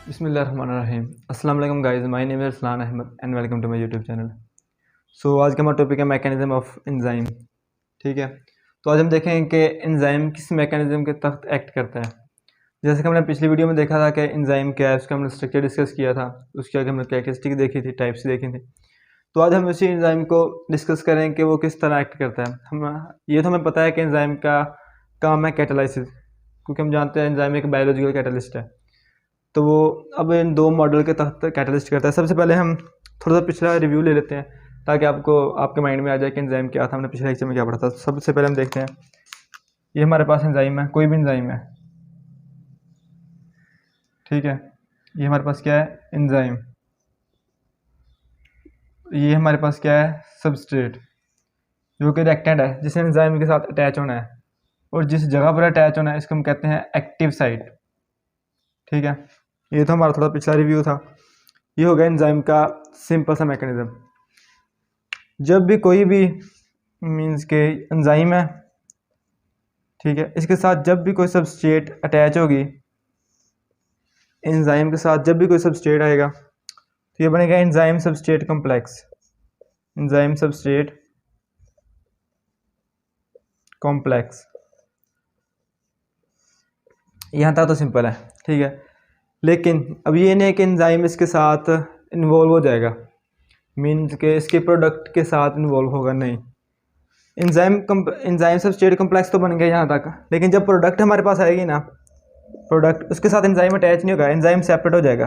बिस्मिल्लाहिर्रहमानिर्रहीम। अस्सलाम वालेकुम guys, my name is Arsalan Ahmed and welcome to my YouTube channel. आज का हमारा टॉपिक है मैकेनिज्म ऑफ एंजाइम। ठीक है, तो आज हम देखेंगे कि एंजाइम किस मैकेनिज्म के तहत एक्ट करता है। जैसे कि हमने पिछली वीडियो में देखा था कि एंजाइम क्या है, उसका हमने स्ट्रक्चर डिस्कस किया था, उसके आगे हमने कैरेक्टरिस्टिक देखी थी, टाइप्स देखी थी। तो आज हम उसी एंजाइम को डिस्कस करें कि वो किस तरह एक्ट करता है। ये तो हमें पता है कि एंजाइम का काम है कैटालाइसिस, क्योंकि हम जानते हैं एंजाइम एक बायोलॉजिकल कैटलिस्ट है। तो वो अब इन दो मॉडल के तहत कैटलिस्ट करता है। सबसे पहले हम थोड़ा सा पिछला रिव्यू ले लेते हैं ताकि आपके माइंड में आ जाए कि एंजाइम क्या था, हमने पिछले लेक्चर में क्या पढ़ा था। सबसे पहले हम देखते हैं, ये हमारे पास एंजाइम है, कोई भी एंजाइम है। ठीक है, ये हमारे पास क्या है, एंजाइम। ये हमारे पास क्या है, सबस्ट्रेट, जो कि रिएक्टेंट है जिसे एंजाइम के साथ अटैच होना है, और जिस जगह पर अटैच होना है इसको हम कहते हैं एक्टिव साइट। ठीक है, ये तो हमारा थोड़ा पिछला रिव्यू था। ये हो गया एंजाइम का सिंपल सा मैकेनिज्म। जब भी कोई भी मींस के एंजाइम है, ठीक है, इसके साथ जब भी कोई सबस्ट्रेट अटैच होगी, एंजाइम के साथ जब भी कोई सबस्ट्रेट आएगा तो ये बनेगा enzyme substrate complex. Enzyme substrate complex, यहाँ तक तो सिंपल है। ठीक है, लेकिन अब ये नहीं है कि एंजाइम इसके साथ इन्वॉल्व हो जाएगा, मीन्स के इसके प्रोडक्ट के साथ इन्वॉल्व होगा, नहीं। एंजाइम सबस्ट्रेट कॉम्प्लेक्स तो बन गया यहाँ तक, लेकिन जब प्रोडक्ट हमारे पास आएगी ना, प्रोडक्ट उसके साथ एंजाइम अटैच नहीं होगा, एंजाइम सेपरेट हो जाएगा।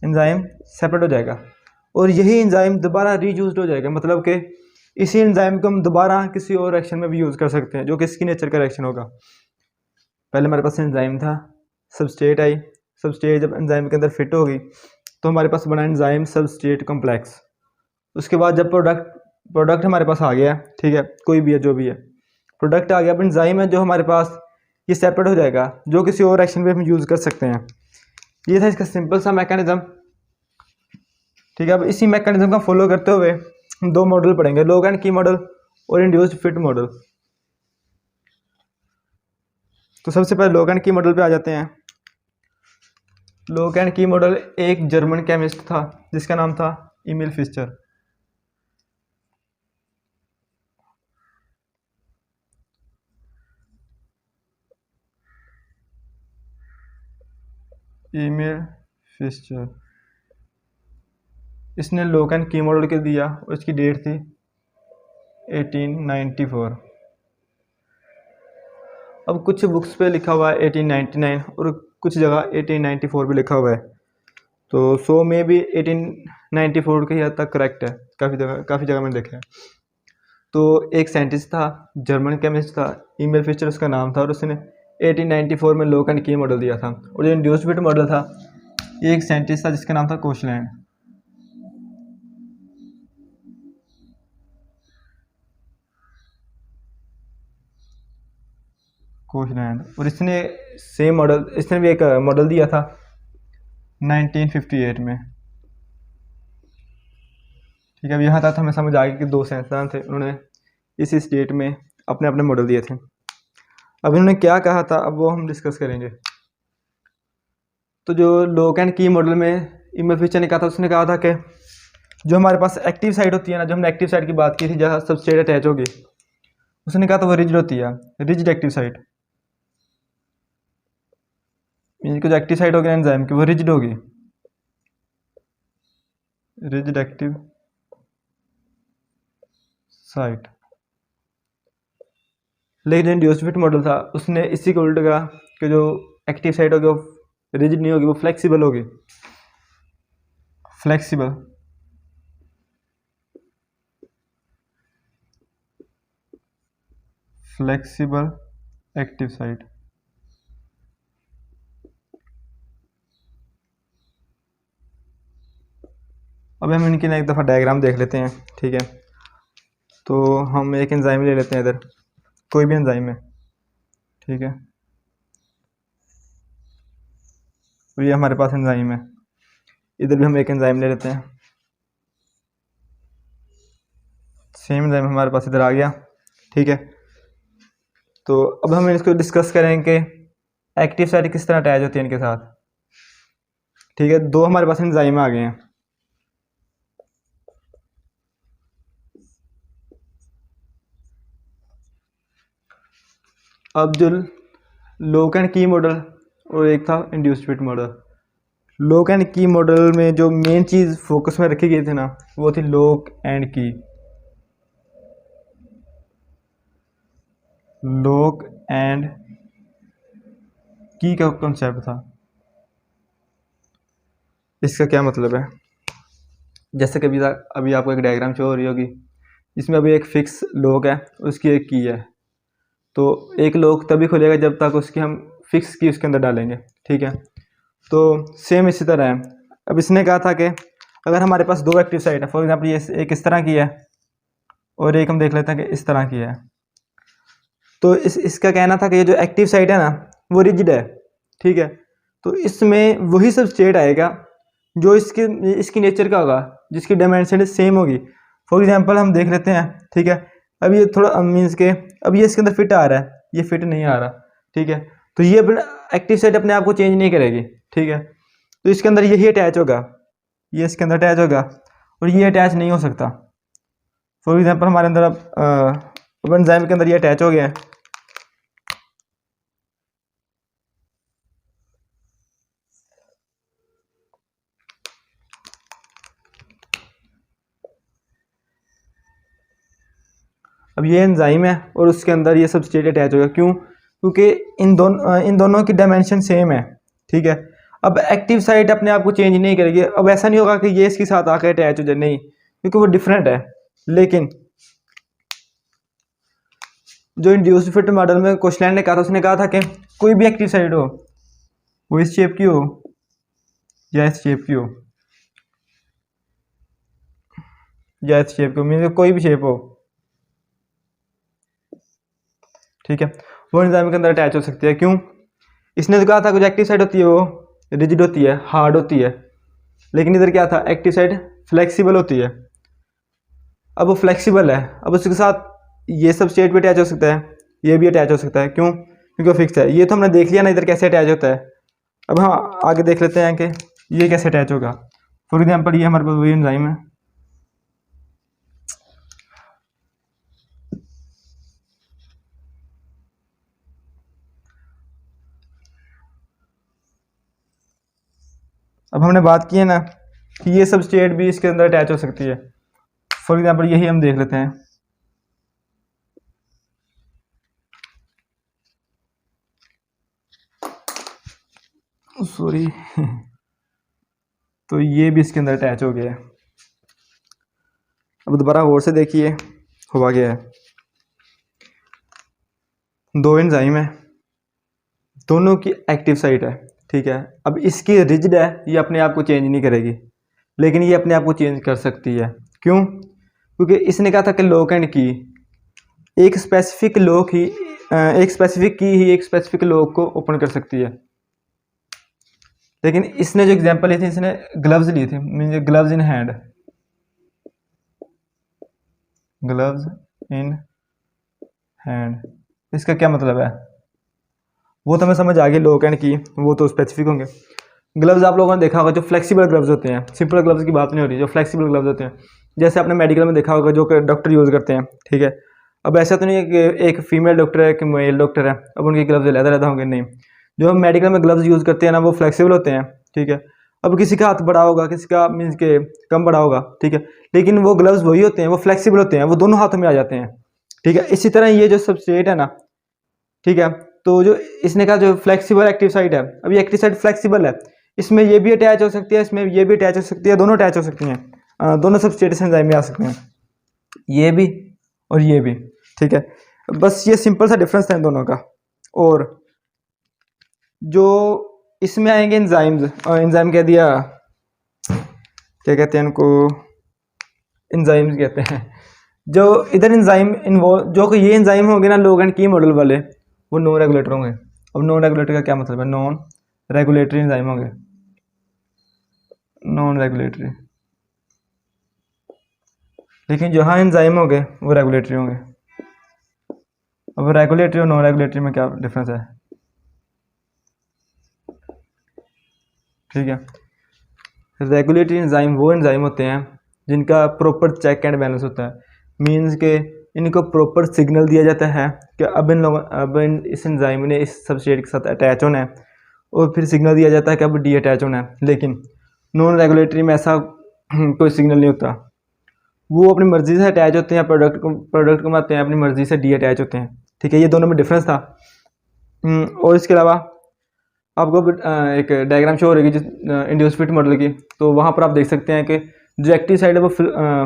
एंजाइम सेपरेट हो जाएगा और यही एंजाइम दोबारा रीयूज हो जाएगा। मतलब कि इसी एंजाइम को हम दोबारा किसी और रिएक्शन में भी यूज़ कर सकते हैं, जो कि इसकी नेचर का रिएक्शन होगा। पहले हमारे पास एंजाइम था, सबस्ट्रेट आई, सबस्ट्रेट जब एंजाइम के अंदर फिट होगी तो हमारे पास बना एंजाइम सबस्ट्रेट कॉम्प्लेक्स। उसके बाद जब प्रोडक्ट हमारे पास आ गया, ठीक है, कोई भी है, जो भी है, प्रोडक्ट आ गया, अब एंजाइम है जो हमारे पास, ये सेपरेट हो जाएगा, जो किसी और एक्शन में हम यूज़ कर सकते हैं। ये था इसका सिंपल सा मैकेनिज्म। ठीक है, अब इसी मैकेनिज्म का फॉलो करते हुए हम दो मॉडल पढ़ेंगे, लॉग एंड की मॉडल और इंड्यूस्ड फिट मॉडल। तो सबसे पहले लॉग एंड की मॉडल पे आ जाते हैं। लॉग एंड की मॉडल एक जर्मन केमिस्ट था जिसका नाम था इमिल फिशर। इमिल फिशर, इसने लॉग एंड की मॉडल के दिया और इसकी डेट थी 1894। अब कुछ बुक्स पे लिखा हुआ है 1899 और कुछ जगह 1894 भी लिखा हुआ है। तो सो में भी 1894 के हद तक करेक्ट है, काफ़ी जगह मैंने देखा है। तो एक साइंटिस्ट था, जर्मन केमिस्ट था, इमिल फिशर उसका नाम था, और उसने 1894 में लॉग एंड की मॉडल दिया था। और जो इंड्यूस्ड फिट मॉडल था, ये एक साइंटिस्ट था जिसका नाम था कोशलैंड। और इसने सेम मॉडल, इसने भी एक मॉडल दिया था 1958 में। ठीक है, अब यहाँ तक हमें समझ आ गई कि दो साइंसदान थे, उन्होंने इसी स्टेट में अपने अपने मॉडल दिए थे। अब इन्होंने क्या कहा था, अब वो हम डिस्कस करेंगे। तो जो लॉग एंड की मॉडल में इमिल फिशर ने कहा था, उसने कहा था कि जो हमारे पास एक्टिव साइड होती है ना, जो हमने एक्टिव साइड की बात की थी जहाँ सबस्ट्रेट अटैच होगी, उसने कहा था वो रिजिड होती है, रिजिड एक्टिव साइड। इनकी जो एक्टिव साइड होगी एंजाइम की, वो रिजिड होगी, रिजिड एक्टिव साइट। लेकिन जो इंड्यूस्ड फिट मॉडल था उसने इसी को उल्ट कहा कि जो एक्टिव साइट होगी वो रिजिड नहीं होगी, वो फ्लेक्सिबल होगी। Flexible, flexible active site. अब हम इनकी ना एक दफ़ा डायग्राम देख लेते हैं। ठीक है, तो हम एक एंजाइम ले लेते हैं, इधर कोई भी एंजाइम है। ठीक है, और ये हमारे पास एंजाइम है, इधर भी हम एक एंजाइम ले लेते हैं, सेम एंजाइम हमारे पास इधर आ गया। ठीक है, तो अब हम इसको डिस्कस करें कि एक्टिव साइट किस तरह अटैच होती है इनके साथ। ठीक है, दो हमारे पास एंजाइम आ गए हैं। अब जो लॉक एंड की मॉडल और एक था induced fit model. Lock and की मॉडल में जो मेन चीज़ फोकस में रखी गई थी ना, वो थी लॉक एंड की। लॉक एंड की का कॉन्सेप्ट था। इसका क्या मतलब है, जैसे कि अभी आपको एक डायग्राम शो हो रही होगी, इसमें अभी एक फिक्स लॉक है, उसकी एक की है। तो एक लॉक तभी खुलेगा जब तक उसकी हम फिक्स की उसके अंदर डालेंगे, ठीक है। तो सेम इसी तरह है। अब इसने कहा था कि अगर हमारे पास दो एक्टिव साइट है, फॉर एग्जांपल ये एक इस तरह की है और एक हम देख लेते हैं कि इस तरह की है। तो इसका कहना था कि ये जो एक्टिव साइट है ना, वो रिजिड है, ठीक है। तो इसमें वही सब स्टेट आएगा जो इसकी नेचर का होगा, जिसकी डायमेंशन सेम होगी। फॉर एग्जांपल हम देख लेते हैं, ठीक है। अब ये थोड़ा मीन्स के अब ये इसके अंदर फिट आ रहा है, ये फिट नहीं आ रहा, ठीक है। तो ये एक्टिव साइट अपने आप को चेंज नहीं करेगी, ठीक है। तो इसके अंदर यही अटैच होगा, ये इसके अंदर अटैच होगा और ये अटैच नहीं हो सकता। फॉर एग्जांपल हमारे अंदर अब एंजाइम के अंदर ये अटैच हो गया है, अब ये एंजाइम है और उसके अंदर ये सब स्टेट अटैच होगा। क्यों? क्योंकि इन दोनों की डायमेंशन सेम है, ठीक है। अब एक्टिव साइट अपने आप को चेंज नहीं करेगी। अब ऐसा नहीं होगा कि ये इसके साथ आकर अटैच हो जाए, नहीं, क्योंकि वो डिफरेंट है। लेकिन जो इंड्यूस्ड फिट मॉडल में कोशलैंड ने कहा था, उसने कहा था कि कोई भी एक्टिव साइट हो, वो इस शेप की हो या इस शेप की हो, या इस शेप की हो, मीन कोई भी शेप हो, ठीक है, वो एंजाइम के अंदर अटैच हो सकती है। क्यों? इसने तो कहा था कुछ एक्टिव साइड होती है वो रिजिड होती है, हार्ड होती है, लेकिन इधर क्या था, एक्टिव साइड फ्लेक्सिबल होती है। अब वो फ्लेक्सिबल है, अब उसके साथ ये सब स्टेट भी अटैच हो सकता है, ये भी अटैच हो सकता है। क्यों? क्योंकि वो फिक्स है। ये तो हमने देख लिया ना इधर कैसे अटैच होता है। अब हाँ, आगे देख लेते हैं कि ये कैसे अटैच होगा। फॉर एग्जाम्पल ये हमारे पास वही एंजाइम है, अब हमने बात की है ना कि ये सब स्टेट भी इसके अंदर अटैच हो सकती है। फॉर एग्जाम्पल यही हम देख लेते हैं, सॉरी तो ये भी इसके अंदर अटैच हो गया है। अब दोबारा गौर से देखिए, हुआ गया है, दो एंजाइम है, दोनों की एक्टिव साइट है, ठीक है। अब इसकी रिजिड है, ये अपने आप को चेंज नहीं करेगी, लेकिन ये अपने आप को चेंज कर सकती है। क्यों? क्योंकि इसने कहा था कि लॉक एंड की, एक स्पेसिफिक लॉक ही एक स्पेसिफिक की ही एक स्पेसिफिक लॉक को ओपन कर सकती है। लेकिन इसने जो एग्जांपल ली थी, इसने ग्लव्स ली थी, mean gloves in hand, gloves in hand, इसका क्या मतलब है वो तो हमें समझ आ गई। लॉक एंड की वो तो स्पेसिफिक होंगे। ग्लव्स आप लोगों ने देखा होगा जो फ्लेक्सिबल ग्लव्स होते हैं, सिंपल ग्लव्स की बात नहीं हो रही, जो फ्लेक्सिबल ग्लव्स होते हैं, जैसे आपने मेडिकल में देखा होगा जो डॉक्टर यूज़ करते हैं, ठीक है। अब ऐसा तो नहीं है कि एक फीमेल डॉक्टर है कि मेल डॉक्टर है, अब उनके ग्लव्स अलग होंगे, नहीं। जो हम मेडिकल में ग्लव्स यूज़ करते हैं ना, वो फ्लेक्सिबल होते हैं, ठीक है। अब किसी का हाथ बड़ा होगा, किसी का मीन्स के कम बड़ा होगा, ठीक है, लेकिन वो ग्लव्स वही होते हैं, वो फ्लेक्सिबल होते हैं, वो दोनों हाथों में आ जाते हैं, ठीक है। इसी तरह ये जो सबस्ट्रेट है ना, ठीक है, तो जो इसने कहा जो फ्लेक्सिबल एक्टिव साइट है, अब ये एक्टिव साइट फ्लेक्सिबल है, इसमें ये भी अटैच हो सकती है, इसमें ये भी अटैच हो सकती है, दोनों अटैच हो सकती हैं, दोनों सबस्ट्रेट एंजाइम में आ सकते हैं, ये भी और ये भी, ठीक है। बस ये सिंपल सा डिफरेंस है इन दोनों का। और जो इसमें आएंगे एंजाइम्स, एंजाइम कह दिया, क्या कहते हैं इनको, एंजाइम्स कहते हैं। जो इधर एंजाइम इन्वॉल्व, जो कि ये एंजाइम होंगे ना लॉग एंड की मॉडल वाले, वो नॉन रेगुलेटर होंगे। अब नॉन रेगुलेटर का क्या मतलब है, नॉन रेगुलेटरी एंजाइम होंगे, नॉन रेगुलेटरी। लेकिन जो हाँ एंजाइम होंगे वो रेगुलेटरी होंगे। अब रेगुलेटरी और नॉन रेगुलेटरी में क्या डिफरेंस है, ठीक है। रेगुलेटरी एंजाइम वो एंजाइम होते हैं जिनका प्रॉपर चेक एंड बैलेंस होता है, मींस के इनको प्रॉपर सिग्नल दिया जाता है कि अब इस एंजाइम ने इस सबस्ट्रेट के साथ अटैच होना है, और फिर सिग्नल दिया जाता है कि अब डी अटैच होना है। लेकिन नॉन रेगुलेटरी में ऐसा कोई सिग्नल नहीं होता, वो अपनी मर्ज़ी से अटैच होते हैं, प्रोडक्ट को आते हैं अपनी मर्ज़ी से डी अटैच होते हैं। ठीक है, ये दोनों में डिफरेंस था। और इसके अलावा आपको एक डायग्राम शो हो रही जिस इंड्यूस फिट मॉडल की, तो वहाँ पर आप देख सकते हैं कि जो एक्टिव साइड है वो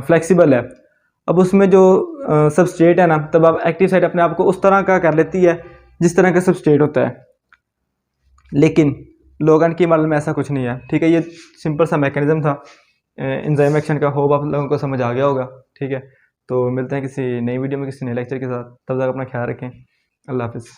फ्लेक्सिबल है। अब उसमें जो सबस्ट्रेट है ना, तब आप एक्टिव साइड अपने आप को उस तरह का कर लेती है जिस तरह का सबस्ट्रेट होता है, लेकिन लोगन की मॉडल में ऐसा कुछ नहीं है। ठीक है, ये सिंपल सा मैकेनिज्म था एंजाइम एक्शन का। होप आप लोगों को समझ आ गया होगा। ठीक है, तो मिलते हैं किसी नई वीडियो में किसी नए लेक्चर के साथ। तब तक अपना ख्याल रखें। अल्लाह हाफिज़।